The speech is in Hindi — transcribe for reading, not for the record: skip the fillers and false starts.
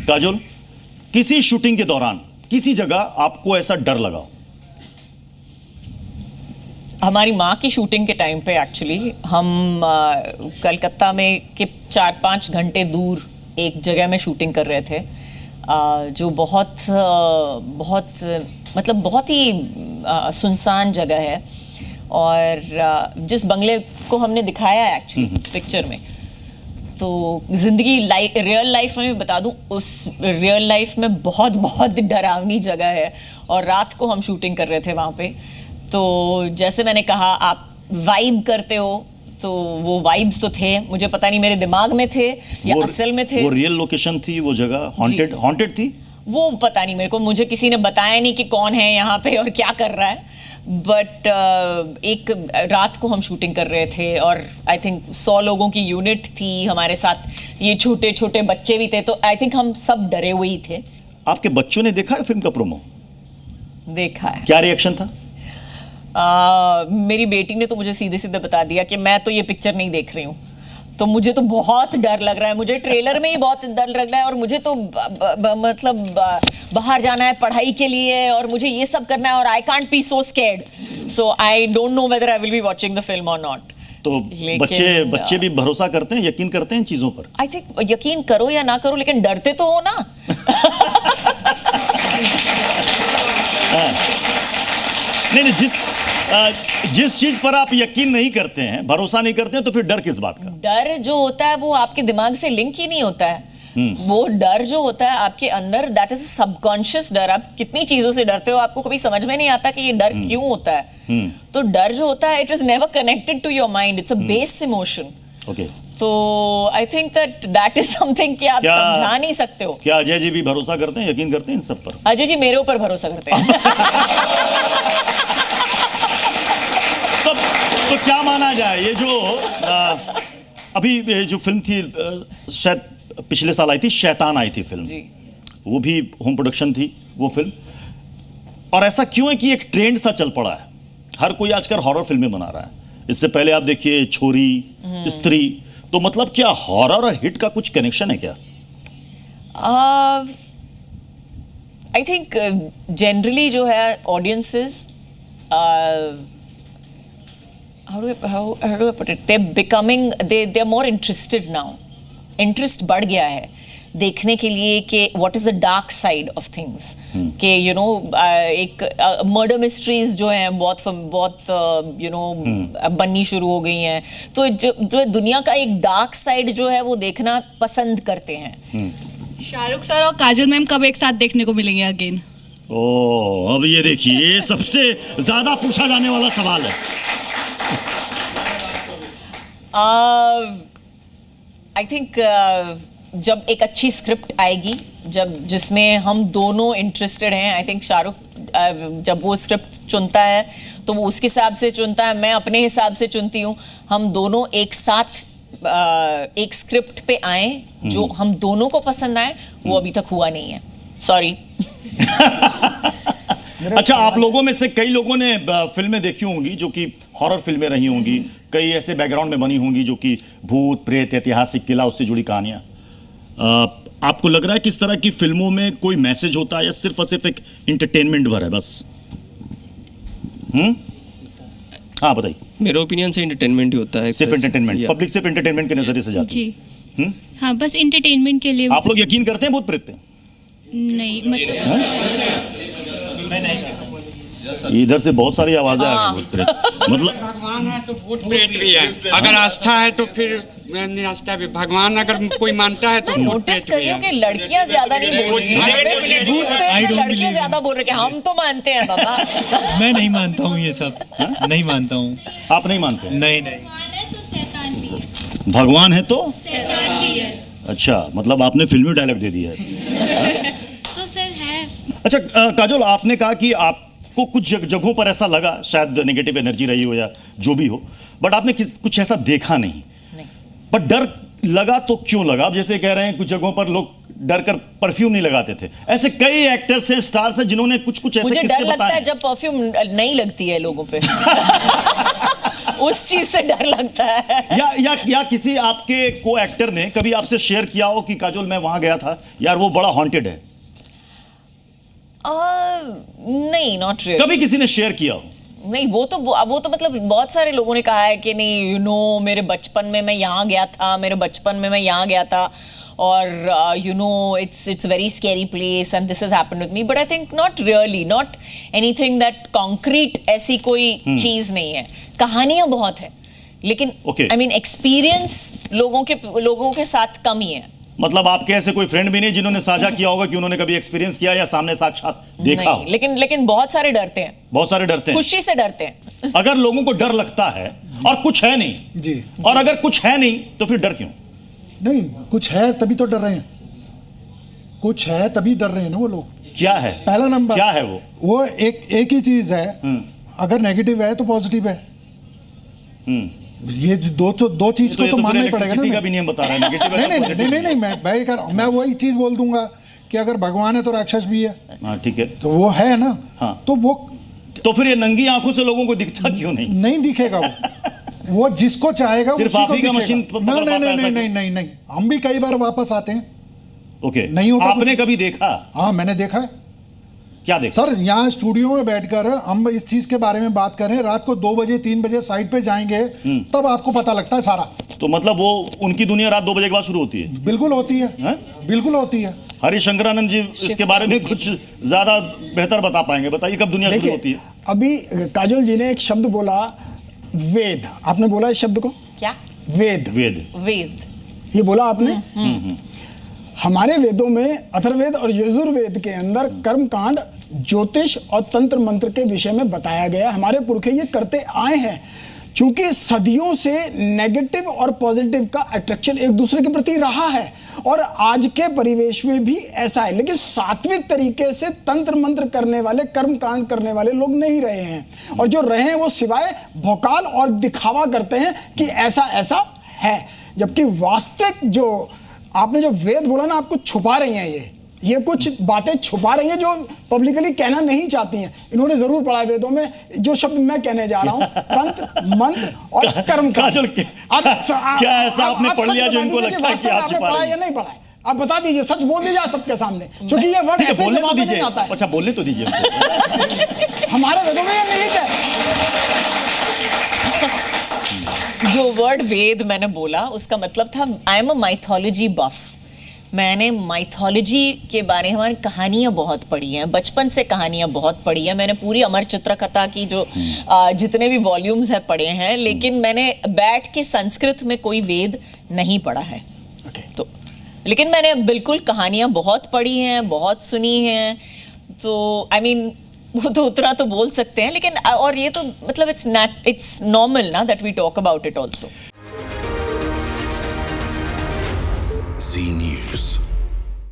काजोल, किसी शूटिंग के दौरान किसी जगह आपको ऐसा डर लगा हो? हमारी माँ की शूटिंग के टाइम पे एक्चुअली हम कलकत्ता में के 4-5 घंटे दूर एक जगह में शूटिंग कर रहे थे, जो बहुत मतलब बहुत ही सुनसान जगह है। और जिस बंगले को हमने दिखाया है एक्चुअली पिक्चर में, तो जिंदगी रियल लाइफ में बता दूं, उस रियल लाइफ में बहुत बहुत डरावनी जगह है। और रात को हम शूटिंग कर रहे थे वहाँ पे, तो जैसे मैंने कहा आप वाइब करते हो, तो वो वाइब्स तो थे, मुझे पता नहीं मेरे दिमाग में थे या असल में थे। वो रियल लोकेशन थी, वो जगह हॉन्टेड थी, वो पता नहीं मेरे को, मुझे किसी ने बताया नहीं कि कौन है यहाँ पे और क्या कर रहा है। बट एक रात को हम शूटिंग कर रहे थे और आई थिंक 100 लोगों की यूनिट थी हमारे साथ, ये छोटे छोटे बच्चे भी थे, तो आई थिंक हम सब डरे हुए ही थे। आपके बच्चों ने देखा है फिल्म का प्रोमो? देखा है। क्या रिएक्शन था? मेरी बेटी ने तो मुझे सीधे सीधे बता दिया कि मैं तो ये पिक्चर नहीं देख रही हूँ। तो मुझे तो बहुत डर लग रहा है, मुझे ट्रेलर में ही बहुत डर लग रहा है, और मुझे तो मतलब बाहर जाना है पढ़ाई के लिए और मुझे ये सब करना है, और I can't be so scared, so I don't know whether I will be watching the film और नॉट। तो बच्चे भी भरोसा करते हैं, यकीन करते हैं इन चीजों पर? आई थिंक यकीन करो या ना करो, लेकिन डरते तो हो ना। नहीं, जिस चीज पर आप यकीन नहीं करते हैं, भरोसा नहीं करते हैं, तो फिर डर किस बात का? डर जो होता है वो आपके दिमाग से लिंक ही नहीं होता है। वो डर जो होता है आपके अंदर, दैट इज सबकॉन्शियस डर। आप कितनी चीजों से डरते हो, आपको कभी समझ में नहीं आता कि ये डर क्यों होता है। तो डर जो होता है, it is never connected to your mind, it's a base emotion. Okay, तो I think that is something कि आप समझा नहीं सकते हो। क्या अजय जी भी भरोसा करते हैं, यकीन करते हैं इन सब पर? अजय जी मेरे ऊपर भरोसा करते हैं। तो क्या माना जाए, ये जो अभी जो फिल्म थी, शायद पिछले साल आई थी, शैतान आई थी फिल्म जी। वो भी होम प्रोडक्शन थी वो फिल्म, और ऐसा क्यों है कि एक ट्रेंड सा चल पड़ा है, हर कोई आजकल हॉरर फिल्में बना रहा है। इससे पहले आप देखिए छोरी, स्त्री, तो मतलब क्या हॉरर और हिट का कुछ कनेक्शन है क्या? आई थिंक जनरली जो है audiences, how do I put it? They're becoming, they're more interested now. Interest बढ़ गया है देखने के लिए कि what is the dark side of things. कि you know एक murder mysteries जो हैं बहुत you know बननी शुरू हो गई हैं, तो जो दुनिया का एक dark side जो है वो देखना पसंद करते हैं। शाहरुख सर और काजल मैम कब एक साथ देखने को मिलेंगे अगेन? ओह, अब ये देखिए, ये सबसे ज्यादा पूछा जाने वाला सवाल है। आई थिंक जब एक अच्छी स्क्रिप्ट आएगी, जिसमें हम दोनों इंटरेस्टेड हैं, आई थिंक शाहरुख जब वो स्क्रिप्ट चुनता है तो वो उसके हिसाब से चुनता है, मैं अपने हिसाब से चुनती हूँ। हम दोनों एक साथ एक स्क्रिप्ट पे आए जो हम दोनों को पसंद आए, वो अभी तक हुआ नहीं है, सॉरी। अच्छा, आप लोगों में से कई लोगों ने फिल्में देखी होंगी जो कि हॉरर फिल्में रही होंगी, कई ऐसे बैकग्राउंड में बनी होंगी जो कि भूत प्रेत, ऐतिहासिक किला, उससे जुड़ी कहानियां। आपको लग रहा है कि इस तरह की फिल्मों में कोई मैसेज होता है या सिर्फ और सिर्फ एक इंटरटेनमेंट भर है बस? हाँ बताइए। मेरे ओपिनियन से इंटरटेनमेंट ही होता है, सिर्फ इंटरटेनमेंट, पब्लिक सिर्फ इंटरटेनमेंट के नजरिए से जाती है। हाँ, बस इंटरटेनमेंट के लिए। आप लोग यकीन करते हैं भूत प्रेत पे? नहीं, मतलब इधर से बहुत सारी आवाजें आ गई भूत प्रेत, मतलब भगवान है तो भूत प्रेत भी है, अगर आस्था है तो फिर निरास्था भी। भगवान अगर कोई मानता है तो भूत प्रेत भी है। कि लड़कियां ज्यादा नहीं बोल रही हैं, भूत प्रेत में लड़कियां ज्यादा बोल रही हैं, हम तो मानते हैं बाबा। मैं नहीं मानता हूँ ये सब, नहीं मानता हूँ। आप नहीं मानते? नहीं। भगवान है तो शैतान भी है। अच्छा, मतलब आपने फिल्मी डायलॉग दे दिया है। तो सर है। अच्छा काजोल, आपने कहा कि आपको कुछ जगहों पर ऐसा लगा, शायद नेगेटिव एनर्जी रही हो या जो भी हो, बट आपने कुछ ऐसा देखा नहीं। बट डर लगा तो क्यों लगा? आप जैसे कह रहे हैं कुछ जगहों पर लोग डर कर परफ्यूम नहीं लगाते थे, ऐसे कई एक्टर्स हैं, स्टार्स हैं जिन्होंने कुछ ऐसे किस्से बताए। मुझे डर लगता है जब परफ्यूम नहीं लगती है लोगों पे। उस चीज से डर लगता है। या किसी आपके को एक्टर ने कभी आपसे शेयर किया हो कि काजोल मैं वहां गया था यार, वो बड़ा हॉन्टेड है? नहीं, नॉट रियली। कभी किसी ने शेयर किया हो? नहीं, वो तो मतलब बहुत सारे लोगों ने कहा है कि नहीं, मेरे बचपन में मैं यहाँ गया था, मेरे बचपन में मैं यहाँ गया था, और it's very scary place and this has happened with me, but I think not really, not anything that concrete, ऐसी कोई चीज नहीं है। कहानियां बहुत है, लेकिन I mean एक्सपीरियंस लोगों के साथ कम ही है। मतलब आपके ऐसे कोई फ्रेंड भी नहीं जिन्होंने साझा किया होगा कि उन्होंने कभी एक्सपीरियंस किया या सामने साक्षात देखा हो? लेकिन बहुत सारे डरते हैं, बहुत सारे डरते हैं, खुशी से डरते हैं। अगर लोगों को डर लगता है और कुछ है नहीं जी, और अगर कुछ है नहीं तो फिर डर क्यों? नहीं, कुछ है तभी तो डर रहे हैं, कुछ है तभी डर रहे हैं ना वो लोग। क्या है? पहला नंबर क्या है वो एक ही चीज है, अगर नेगेटिव है तो पॉजिटिव है। ये दो चीज को तो मानना ही पड़ेगा ना। का भी नियम बता रहा है, नेगेटिव है। नहीं, मैं वही चीज बोल दूंगा कि अगर भगवान है तो राक्षस भी है। हाँ, ठीक है, तो वो है ना। हाँ, तो फिर ये नंगी आंखों से लोगों को दिखता क्यों नहीं? नहीं दिखेगा वो जिसको चाहेगा सिर्फ आप ही का मशीन नहीं, हम भी कई बार वापस आते हैं। ओके, नहीं होता। आपने कभी देखा? हाँ, मैंने देखा है। क्या देखा? सर, यहाँ स्टूडियो में बैठकर हम इस चीज के बारे में बात करें, रात को 2 बजे 3 बजे साइट पे जाएंगे तब आपको पता लगता है सारा। तो मतलब वो उनकी दुनिया रात 2 बजे के बाद शुरू होती है? बिल्कुल होती है, बिल्कुल होती है। हरिशंकरानंद जी इसके बारे में कुछ ज्यादा बेहतर बता पाएंगे, बताइए कब दुनिया शुरू होती है? अभी काजोल जी ने एक शब्द बोला, वेद। आपने बोला इस शब्द को क्या? वेद ये बोला आपने। हमारे वेदों में अथर्ववेद और यजुर्वेद के अंदर कर्मकांड, ज्योतिष और तंत्र मंत्र के विषय में बताया गया। हमारे पुरखे ये करते आए हैं। चूंकि सदियों से नेगेटिव और पॉजिटिव का अट्रैक्शन एक दूसरे के प्रति रहा है और आज के परिवेश में भी ऐसा है, लेकिन सात्विक तरीके से तंत्र मंत्र करने वाले, कर्म कांड करने वाले लोग नहीं रहे हैं, और जो रहे हैं वो सिवाय भौकाल और दिखावा करते हैं कि ऐसा ऐसा है। जबकि वास्तविक जो आपने जो वेद बोला ना, आपको छुपा रही हैं ये कुछ बातें छुपा रही हैं जो पब्लिकली कहना नहीं चाहती हैं। इन्होंने जरूर पढ़ा है वेदों में जो शब्द मैं कहने जा रहा हूं, तंत्र मंत्र और कर्म। काजल, क्या ऐसा आपने पढ़ लिया जो इनको लगता है कि आप छुपा रही हैं? या नहीं पढ़ा है? आप बता दीजिए, सच बोल दीजिए आप सबके सामने, क्योंकि ये वर्ड ऐसे जवाब में नहीं आता है। अच्छा, बोलने तो दीजिए। हमारे वेदों में ये नहीं है। जो वर्ड वेद मैंने बोला उसका मतलब था आई एम अ माइथोलॉजी बफ। मैंने माइथोलॉजी के बारे में, हमारी कहानियां बहुत पढ़ी हैं, बचपन से कहानियां बहुत पढ़ी हैं। मैंने पूरी अमर चित्रकथा की जो जितने भी वॉल्यूम्स हैं पढ़े हैं, लेकिन मैंने बैठ के संस्कृत में कोई वेद नहीं पढ़ा है। तो लेकिन मैंने बिल्कुल कहानियां बहुत पढ़ी हैं, बहुत सुनी हैं। तो आई मीन वो तो उतना तो बोल सकते हैं, लेकिन और ये तो मतलब इट्स नॉर्मल ना that we talk about it also. Zee News.